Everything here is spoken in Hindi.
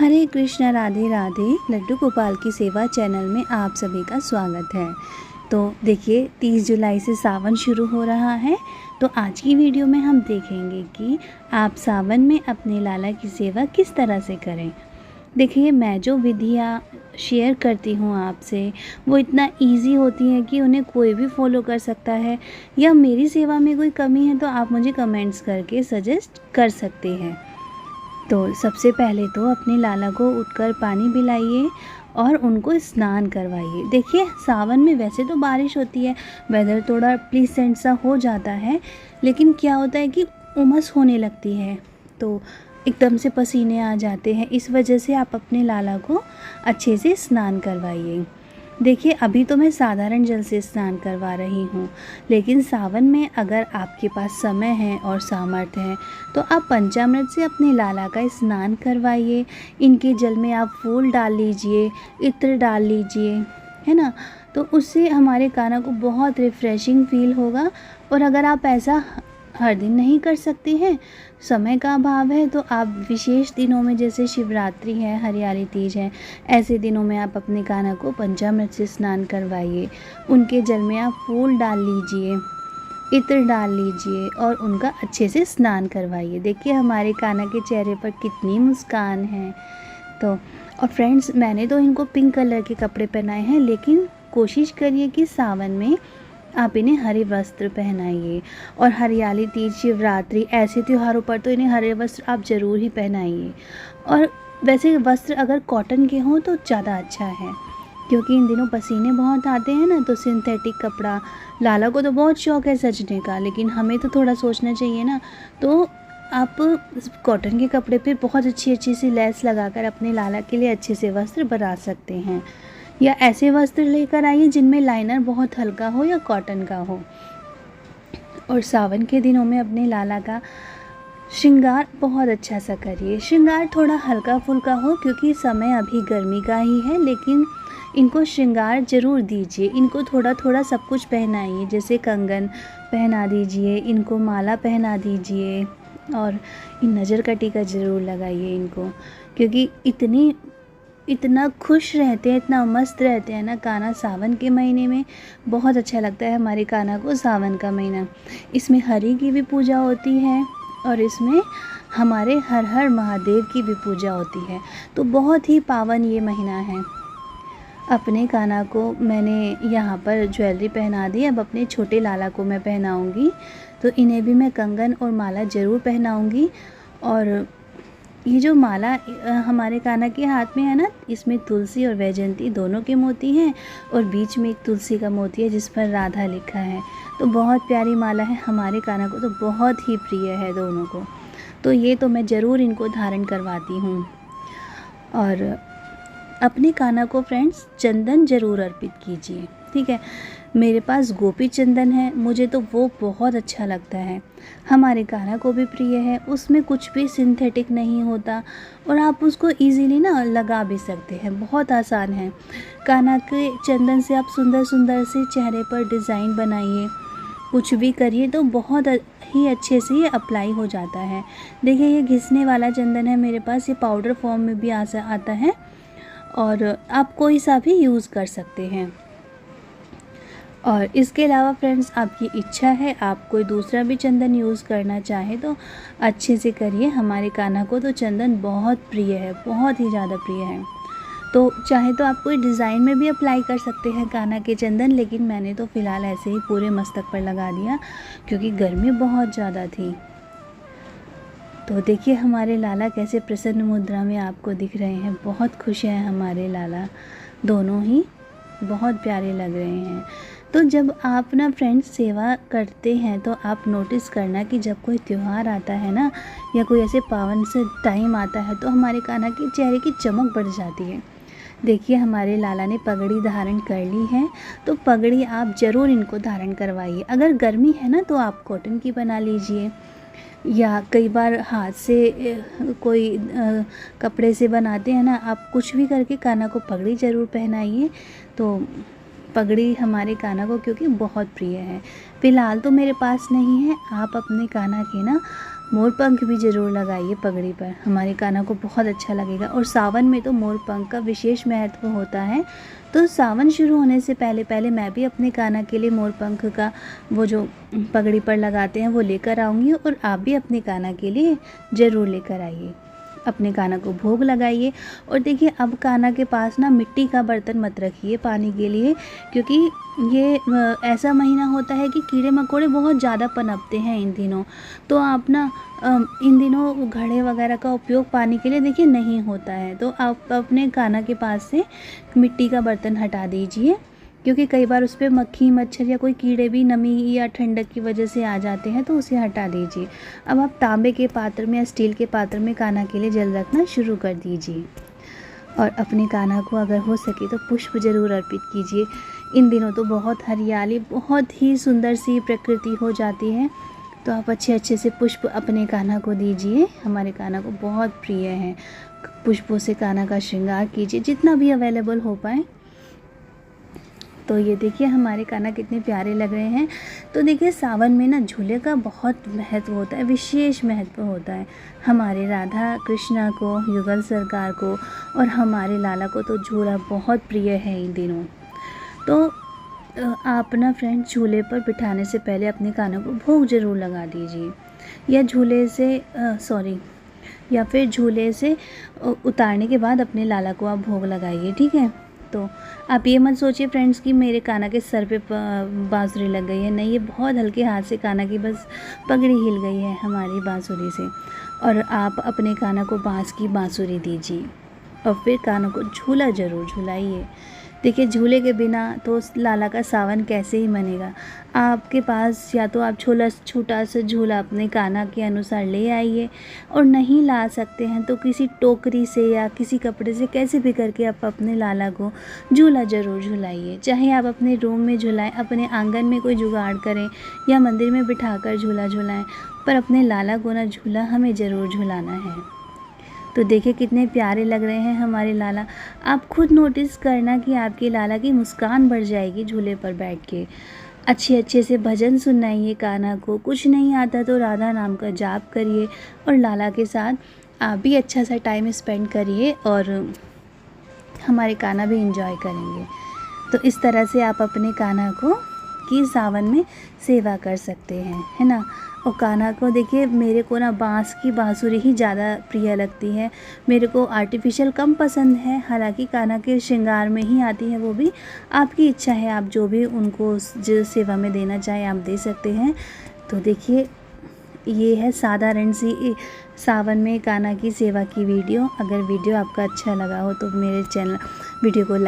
हरे कृष्णा राधे राधे। लड्डू गोपाल की सेवा चैनल में आप सभी का स्वागत है। तो देखिए 30 जुलाई से सावन शुरू हो रहा है। तो आज की वीडियो में हम देखेंगे कि आप सावन में अपने लाला की सेवा किस तरह से करें। देखिए मैं जो विधियाँ शेयर करती हूँ आपसे वो इतना इजी होती है कि उन्हें कोई भी फॉलो कर सकता है, या मेरी सेवा में कोई कमी है तो आप मुझे कमेंट्स करके सजेस्ट कर सकते हैं। तो सबसे पहले तो अपने लाला को उठकर पानी पिलाइए और उनको स्नान करवाइए। देखिए सावन में वैसे तो बारिश होती है, वेदर थोड़ा प्लीसेंट सा हो जाता है, लेकिन क्या होता है कि उमस होने लगती है, तो एकदम से पसीने आ जाते हैं। इस वजह से आप अपने लाला को अच्छे से स्नान करवाइए। देखिए अभी तो मैं साधारण जल से स्नान करवा रही हूँ, लेकिन सावन में अगर आपके पास समय है और सामर्थ्य है तो आप पंचामृत से अपने लाला का स्नान करवाइए। इनके जल में आप फूल डाल लीजिए, इत्र डाल लीजिए, है ना। तो उससे हमारे काना को बहुत रिफ़्रेशिंग फील होगा। और अगर आप ऐसा हर दिन नहीं कर सकते हैं, समय का अभाव है, तो आप विशेष दिनों में जैसे शिवरात्रि है, हरियाली तीज है, ऐसे दिनों में आप अपने काना को पंचामृत से स्नान करवाइए। उनके जल में आप फूल डाल लीजिए, इत्र डाल लीजिए और उनका अच्छे से स्नान करवाइए। देखिए हमारे काना के चेहरे पर कितनी मुस्कान है। तो और फ्रेंड्स, मैंने तो इनको पिंक कलर के कपड़े पहनाए हैं, लेकिन कोशिश करिए कि सावन में आप इन्हें हरे वस्त्र पहनाइए। और हरियाली तीज, शिवरात्रि ऐसे त्योहारों पर तो इन्हें हरे वस्त्र आप ज़रूर ही पहनाइए। और वैसे वस्त्र अगर कॉटन के हों तो ज़्यादा अच्छा है, क्योंकि इन दिनों पसीने बहुत आते हैं ना, तो सिंथेटिक कपड़ा, लाला को तो बहुत शौक़ है सजने का, लेकिन हमें तो थोड़ा सोचना चाहिए ना। तो आप कॉटन के कपड़े पे बहुत अच्छी सी लेस लगाकर अपने लाला के लिए अच्छे से वस्त्र बना सकते हैं, या ऐसे वस्त्र लेकर आइए जिनमें लाइनर बहुत हल्का हो या कॉटन का हो। और सावन के दिनों में अपने लाला का श्रृंगार बहुत अच्छा सा करिए। श्रृंगार थोड़ा हल्का फुल्का हो, क्योंकि समय अभी गर्मी का ही है, लेकिन इनको श्रृंगार ज़रूर दीजिए। इनको थोड़ा थोड़ा सब कुछ पहनाइए, जैसे कंगन पहना दीजिए, इनको माला पहना दीजिए, और नज़र का टीका ज़रूर लगाइए इनको, क्योंकि इतना खुश रहते हैं, इतना मस्त रहते हैं ना काना सावन के महीने में। बहुत अच्छा लगता है हमारे काना को सावन का महीना। इसमें हरि की भी पूजा होती है और इसमें हमारे हर हर महादेव की भी पूजा होती है। तो बहुत ही पावन ये महीना है। अपने काना को मैंने यहाँ पर ज्वेलरी पहना दी, अब अपने छोटे लाला को मैं पहनाऊँगी। तो इन्हें भी मैं कंगन और माला ज़रूर पहनाऊँगी। और ये जो माला हमारे काना के हाथ में है ना, इसमें तुलसी और वैजयंती दोनों के मोती हैं, और बीच में एक तुलसी का मोती है जिस पर राधा लिखा है। तो बहुत प्यारी माला है, हमारे काना को तो बहुत ही प्रिय है दोनों को। तो ये तो मैं ज़रूर इनको धारण करवाती हूँ। और अपने काना को फ्रेंड्स चंदन ज़रूर अर्पित कीजिए, ठीक है। मेरे पास गोपी चंदन है, मुझे तो वो बहुत अच्छा लगता है। हमारे काना को भी प्रिय है, उसमें कुछ भी सिंथेटिक नहीं होता, और आप उसको इजीली ना लगा भी सकते हैं, बहुत आसान है। काना के चंदन से आप सुंदर सुंदर से चेहरे पर डिज़ाइन बनाइए, कुछ भी करिए तो बहुत ही अच्छे से ये अप्लाई हो जाता है। देखिए ये घिसने वाला चंदन है मेरे पास, ये पाउडर फॉर्म में भी आता है, और आप कोई सा भी यूज़ कर सकते हैं। और इसके अलावा फ्रेंड्स, आपकी इच्छा है, आप कोई दूसरा भी चंदन यूज़ करना चाहे तो अच्छे से करिए। हमारे कान्हा को तो चंदन बहुत प्रिय है, बहुत ही ज़्यादा प्रिय है। तो चाहे तो आप कोई डिज़ाइन में भी अप्लाई कर सकते हैं कान्हा के चंदन, लेकिन मैंने तो फ़िलहाल ऐसे ही पूरे मस्तक पर लगा दिया, क्योंकि गर्मी बहुत ज़्यादा थी। तो देखिए हमारे लाला कैसे प्रसन्न मुद्रा में आपको दिख रहे हैं। बहुत खुश हैं हमारे लाला, दोनों ही बहुत प्यारे लग रहे हैं। तो जब आप ना फ्रेंड्स सेवा करते हैं तो आप नोटिस करना कि जब कोई त्यौहार आता है ना, या कोई ऐसे पावन से टाइम आता है, तो हमारे कान्हा के चेहरे की चमक बढ़ जाती है। देखिए हमारे लाला ने पगड़ी धारण कर ली है, तो पगड़ी आप ज़रूर इनको धारण करवाइए। अगर गर्मी है ना तो आप कॉटन की बना लीजिए, या कई बार हाथ से कोई कपड़े से बनाते हैं ना, आप कुछ भी करके कान्हा को पगड़ी ज़रूर पहनाइए। तो पगड़ी हमारे कान्हा को क्योंकि बहुत प्रिय है। फ़िलहाल तो मेरे पास नहीं है, आप अपने कान्हा के ना मोर पंख भी ज़रूर लगाइए पगड़ी पर, हमारे कान्हा को बहुत अच्छा लगेगा। और सावन में तो मोर पंख का विशेष महत्व होता है। तो सावन शुरू होने से पहले पहले मैं भी अपने कान्हा के लिए मोर पंख का वो जो पगड़ी पर लगाते हैं वो लेकर आऊँगी, और आप भी अपने कान्हा के लिए ज़रूर लेकर आइए। अपने कान्हा को भोग लगाइए। और देखिए, अब कान्हा के पास ना मिट्टी का बर्तन मत रखिए पानी के लिए, क्योंकि ये ऐसा महीना होता है कि कीड़े मकोड़े बहुत ज़्यादा पनपते हैं इन दिनों। तो आप ना इन दिनों घड़े वगैरह का उपयोग पानी के लिए देखिए नहीं होता है। तो आप अपने कान्हा के पास से मिट्टी का बर्तन हटा दीजिए, क्योंकि कई बार उस पर मक्खी मच्छर या कोई कीड़े भी नमी या ठंडक की वजह से आ जाते हैं, तो उसे हटा दीजिए। अब आप तांबे के पात्र में या स्टील के पात्र में कान्हा के लिए जल रखना शुरू कर दीजिए। और अपने कान्हा को अगर हो सके तो पुष्प ज़रूर अर्पित कीजिए। इन दिनों तो बहुत हरियाली, बहुत ही सुंदर सी प्रकृति हो जाती है, तो आप अच्छे अच्छे से पुष्प अपने कान्हा को दीजिए। हमारे कान्हा को बहुत प्रिय हैं। पुष्पों से कान्हा का श्रृंगार कीजिए जितना भी अवेलेबल हो पाए। तो ये देखिए हमारे कान्हा कितने प्यारे लग रहे हैं। तो देखिए, सावन में ना झूले का बहुत महत्व होता है, विशेष महत्व होता है। हमारे राधा कृष्णा को, युगल सरकार को और हमारे लाला को तो झूला बहुत प्रिय है इन दिनों। तो आप ना फ्रेंड्स, झूले पर बिठाने से पहले अपने कान्हा को भोग ज़रूर लगा दीजिए, या या फिर झूले से उतारने के बाद अपने लाला को आप भोग लगाइए, ठीक है। तो आप ये मत सोचिए फ्रेंड्स कि मेरे कान्हा के सर पे बांसुरी लग गई है, नहीं, ये बहुत हल्के हाथ से कान्हा की बस पगड़ी हिल गई है हमारी बांसुरी से। और आप अपने कान्हा को बांस की बांसुरी दीजिए, और फिर कान्हा को झूला ज़रूर झुलाइए। देखिए, झूले के बिना तो लाला का सावन कैसे ही मनेगा। आपके पास या तो आप छोटा सा झूला अपने कान्हा के अनुसार ले आइए, और नहीं ला सकते हैं तो किसी टोकरी से या किसी कपड़े से कैसे भी करके आप अपने लाला को झूला ज़रूर झुलाइए। चाहे आप अपने रूम में झुलाएं, अपने आंगन में कोई जुगाड़ करें, या मंदिर में बिठाकर झूला झुलाएं, पर अपने लाला को ना झूला हमें ज़रूर झुलाना है। तो देखिए कितने प्यारे लग रहे हैं हमारे लाला। आप खुद नोटिस करना कि आपके लाला की मुस्कान बढ़ जाएगी झूले पर बैठ के। अच्छे अच्छे से भजन सुनाइए कान्हा को। कुछ नहीं आता तो राधा नाम का जाप करिए, और लाला के साथ आप भी अच्छा सा टाइम स्पेंड करिए, और हमारे कान्हा भी एंजॉय करेंगे। तो इस तरह से आप अपने कान्हा को की सावन में सेवा कर सकते हैं, है ना। और कान्हा को देखिए, मेरे को ना बांस की बांसुरी ही ज़्यादा प्रिय लगती है। मेरे को आर्टिफिशियल कम पसंद है, हालांकि कान्हा के श्रृंगार में ही आती है वो भी। आपकी इच्छा है, आप जो भी उनको जो सेवा में देना चाहें आप दे सकते हैं। तो देखिए, ये है साधारण सी सावन में कान्हा की सेवा की वीडियो। अगर वीडियो आपका अच्छा लगा हो तो मेरे वीडियो को लाइक